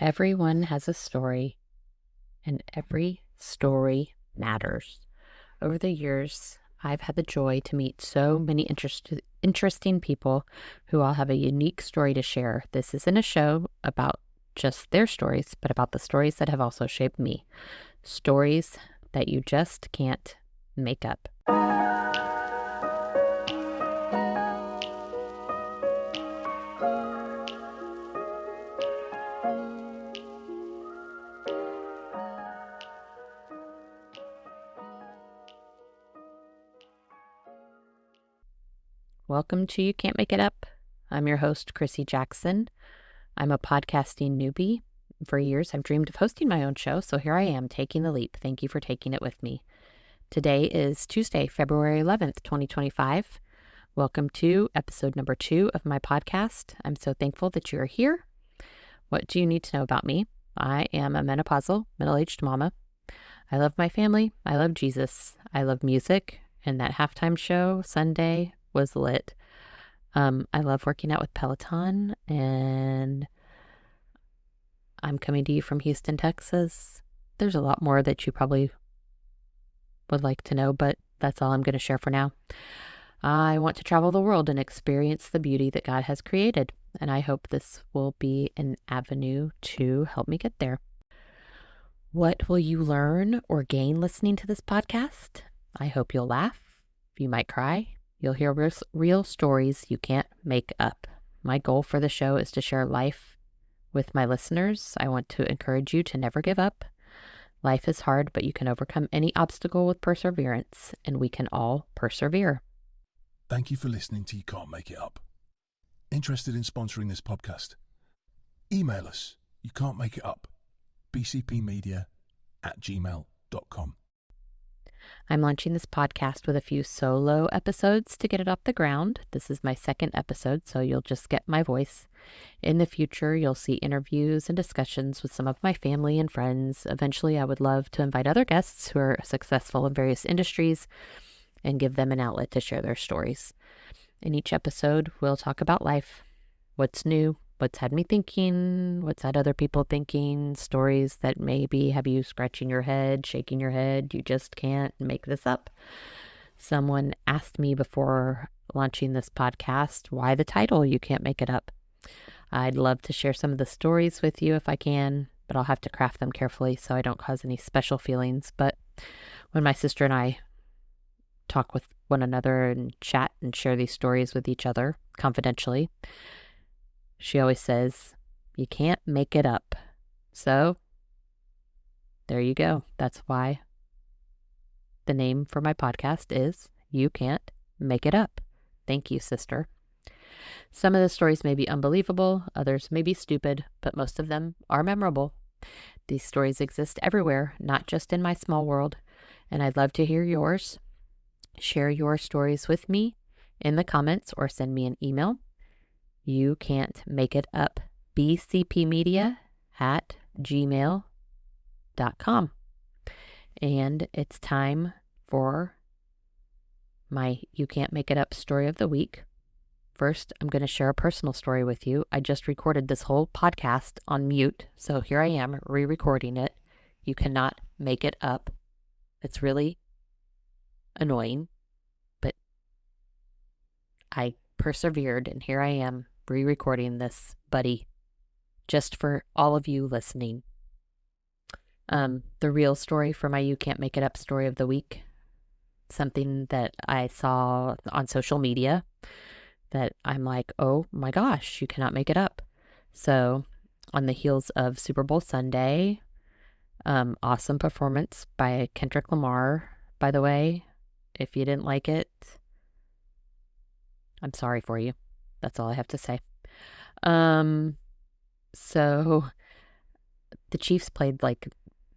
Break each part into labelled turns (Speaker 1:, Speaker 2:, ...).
Speaker 1: Everyone has a story, and every story matters. Over the years, I've had the joy to meet so many interesting people who all have a unique story to share. This isn't a show about just their stories, but about the stories that have also shaped me. Stories that you just can't make up. Welcome to You Can't Make It Up. I'm your host, Chrissy Jackson. I'm a podcasting newbie. For years, I've dreamed of hosting my own show, so here I am taking the leap. Thank you for taking it with me. Today is Tuesday, February 11th, 2025. Welcome to episode number 2 of my podcast. I'm so thankful that you are here. What do you need to know about me? I am a menopausal, middle-aged mama. I love my family. I love Jesus. I love music. And that halftime show Sunday was lit. I love working out with Peloton, and I'm coming to you from Houston, Texas. There's a lot more that you probably would like to know, but that's all I'm going to share for now. I want to travel the world and experience the beauty that God has created, and I hope this will be an avenue to help me get there. What will you learn or gain listening to this podcast? I hope you'll laugh. You might cry. You'll hear real stories you can't make up. My goal for the show is to share life with my listeners. I want to encourage you to never give up. Life is hard, but you can overcome any obstacle with perseverance, and we can all persevere.
Speaker 2: Thank you for listening to You Can't Make It Up. Interested in sponsoring this podcast? Email us, youcan'tmakeitup, bcpmedia@gmail.com.
Speaker 1: I'm launching this podcast with a few solo episodes to get it off the ground. This is my second episode, so you'll just get my voice. In the future, you'll see interviews and discussions with some of my family and friends. Eventually, I would love to invite other guests who are successful in various industries and give them an outlet to share their stories. In each episode, we'll talk about life, what's new, what's had me thinking, what's had other people thinking, stories that maybe have you scratching your head, shaking your head. You just can't make this up. Someone asked me before launching this podcast, why the title, You Can't Make It Up? I'd love to share some of the stories with you if I can, but I'll have to craft them carefully so I don't cause any special feelings. But when my sister and I talk with one another and chat and share these stories with each other confidentially, she always says, you can't make it up. So there you go. That's why the name for my podcast is You Can't Make It Up. Thank you, sister. Some of the stories may be unbelievable, others may be stupid, but most of them are memorable. These stories exist everywhere, not just in my small world, and I'd love to hear yours. Share your stories with me in the comments or send me an email. You can't make it up, bcpmedia@gmail.com. And it's time for my You Can't Make It Up story of the week. First, I'm going to share a personal story with you. I just recorded this whole podcast on mute, so here I am re-recording it. You cannot make it up. It's really annoying, but I persevered, and here I am re-recording this, buddy, just for all of you listening. The real story for my You Can't Make It Up story of the week, something that I saw on social media that I'm like, oh my gosh, you cannot make it up. So on the heels of Super Bowl Sunday, awesome performance by Kendrick Lamar, by the way. If you didn't like it, I'm sorry for you. That's all I have to say. So the Chiefs played like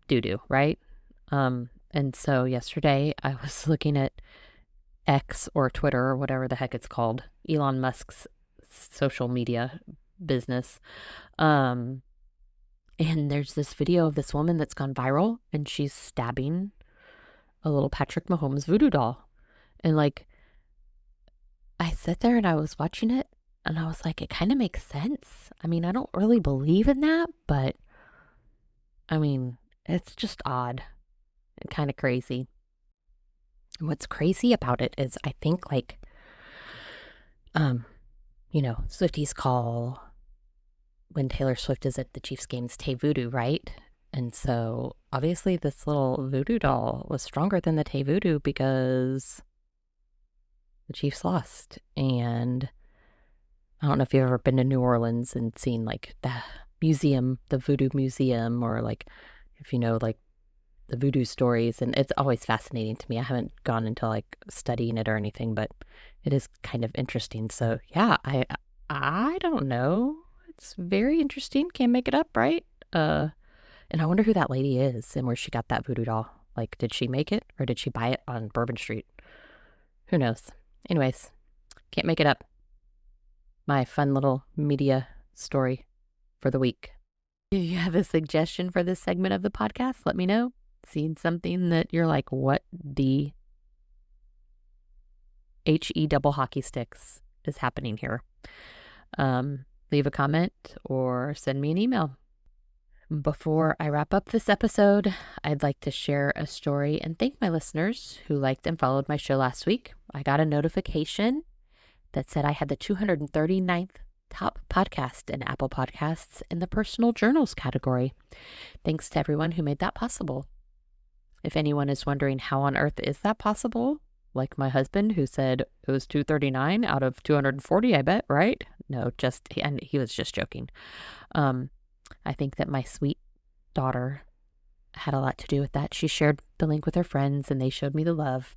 Speaker 1: doo-doo, right? And so yesterday I was looking at X or Twitter or whatever the heck it's called, Elon Musk's social media business. And there's this video of this woman that's gone viral, and she's stabbing a little Patrick Mahomes voodoo doll. And like, I sat there and I was watching it, and I was like, it kind of makes sense. I mean, I don't really believe in that, but I mean, it's just odd and kind of crazy. And what's crazy about it is I think um, Swifties call when Taylor Swift is at the Chiefs games Tay Voodoo, right? And so obviously this little voodoo doll was stronger than the Tay Voodoo because the Chiefs lost. And I don't know if you've ever been to New Orleans and seen like the museum, the Voodoo Museum, or like if you know like the voodoo stories, and it's always fascinating to me. I haven't gone into like studying it or anything, but it is kind of interesting. So yeah, I don't know. It's very interesting. Can't make it up, right? And I wonder who that lady is and where she got that voodoo doll. Like, did she make it or did she buy it on Bourbon Street? Who knows? Anyways, can't make it up. My fun little media story for the week. Do you have a suggestion for this segment of the podcast? Let me know. Seen something that you're like, what the HE double hockey sticks is happening here? Leave a comment or send me an email. Before I wrap up this episode, I'd like to share a story and thank my listeners who liked and followed my show last week. I got a notification that said I had the 239th top podcast in Apple Podcasts in the personal journals category. Thanks to everyone who made that possible. If anyone is wondering how on earth is that possible, like my husband who said it was 239 out of 240, I bet, right? No, and he was just joking. I think that my sweet daughter had a lot to do with that. She shared the link with her friends and they showed me the love.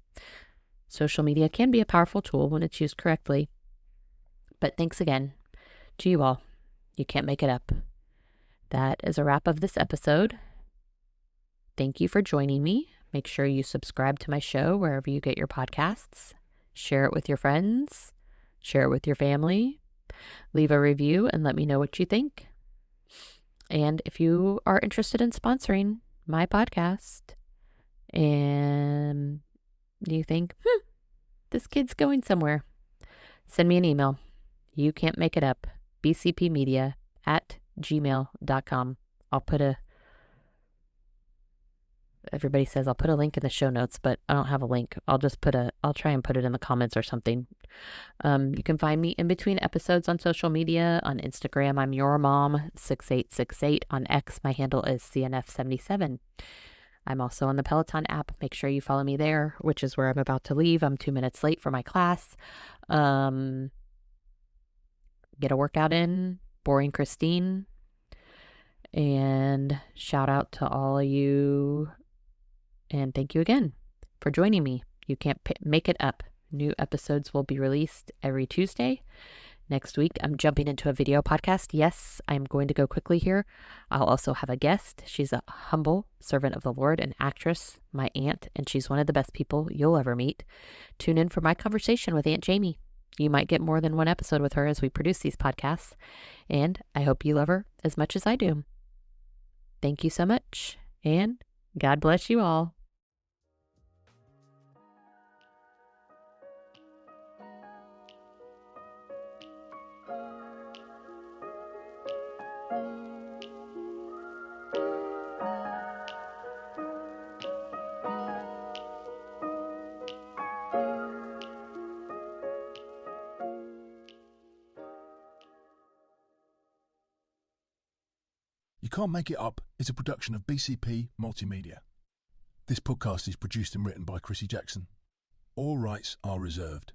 Speaker 1: Social media can be a powerful tool when it's used correctly. But thanks again to you all. You can't make it up. That is a wrap of this episode. Thank you for joining me. Make sure you subscribe to my show wherever you get your podcasts. Share it with your friends. Share it with your family. Leave a review and let me know what you think. And if you are interested in sponsoring my podcast and you think, this kid's going somewhere, send me an email. You can't make it up. bcpmedia@gmail.com. Everybody says I'll put a link in the show notes, but I don't have a link. I'll try and put it in the comments or something. You can find me in between episodes on social media. On Instagram, I'm yourmom6868. On X, my handle is CNF77. I'm also on the Peloton app. Make sure you follow me there, which is where I'm about to leave. I'm 2 minutes late for my class. Get a workout in. Boring Christine. And shout out to all of you. And thank you again for joining me. You can't make it up. New episodes will be released every Tuesday. Next week, I'm jumping into a video podcast. Yes, I'm going to go quickly here. I'll also have a guest. She's a humble servant of the Lord, an actress, my aunt, and she's one of the best people you'll ever meet. Tune in for my conversation with Aunt Jamie. You might get more than one episode with her as we produce these podcasts, and I hope you love her as much as I do. Thank you so much, and God bless you all.
Speaker 2: You Can't Make It Up is a production of BCP Multimedia. This podcast is produced and written by Chrissy Jackson. All rights are reserved.